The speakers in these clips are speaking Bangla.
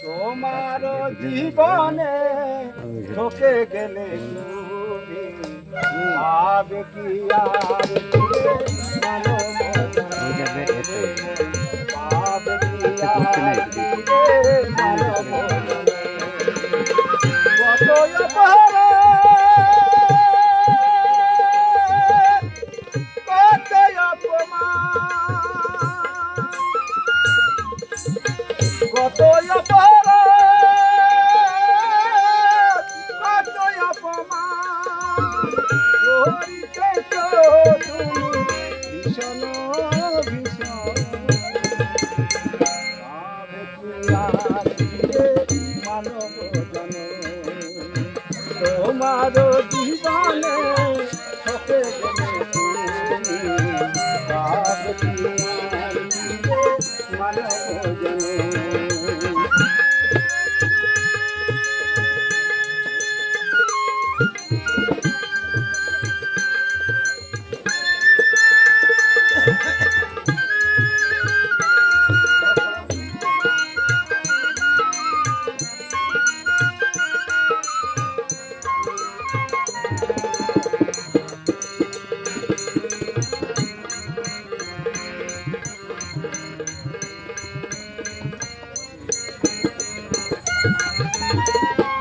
তোমার জীবনে ঢোকে গেলে তুমি ভাবে কি আর ভাবে কি আর কত অপহার কত অপমান কত অপহার কত অপমান করিতেছ তুমি ভীষণ ভীষণ ভাবে কি আর মানব জন তোমার জীবনে ঠকে গেলে তুমি ভাবে কি আর মানব জন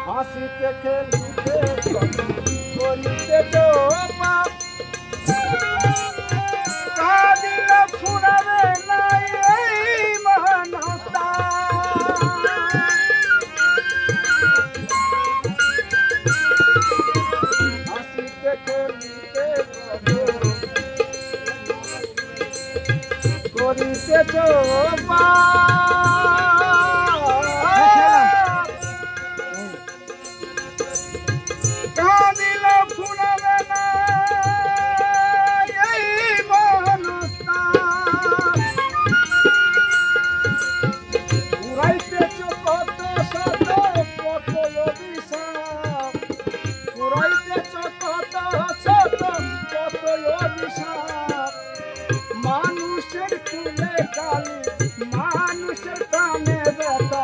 হাসিতে খেলিতে করিতে তো পাপ কাঁদিলে ফুরাবে নাই এই মহানতা হাসিতে খেলিতে করিতে তো কাঁদিলে ফুরাবে না এই মনস্তা পুরাইতেছ কত শত কত অভিশাপ পুরাইতেছ কত শত কত অভিশাপ মানুষের কুলে কালি মানুষের প্রাণে ব্যথা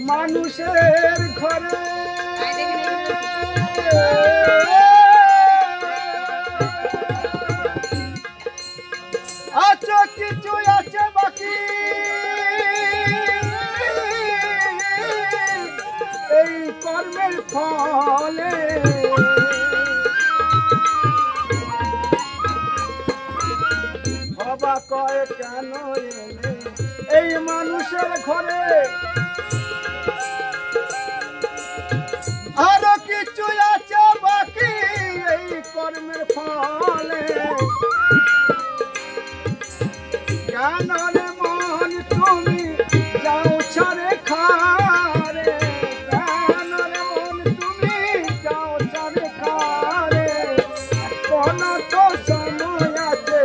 মানুষের ঘরে আচ্ছা কিছু আছে বাকি এই কর্মের ফলে বাবা কয় কেন এলে এই মানুষের ঘরে আরো কিছু আছে বাকি এই কর্মের ফলে কেন রে মন তুমি যাও ছাড়ে খারে কেন রে মন তুমি যাও ছাড়ে খারে এখনো তো সময় আছে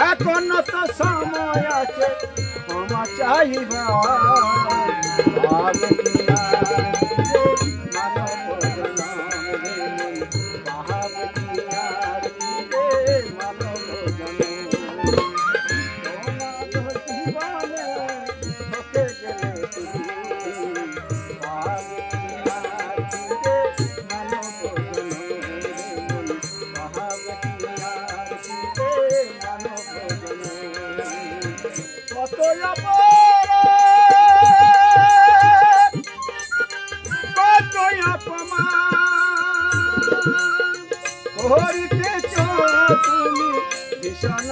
এখনো তো সময় আছে ক্ষমা চাইবা কত অপরাধ, কত অপমান করিতেছ তুমি ভীষণ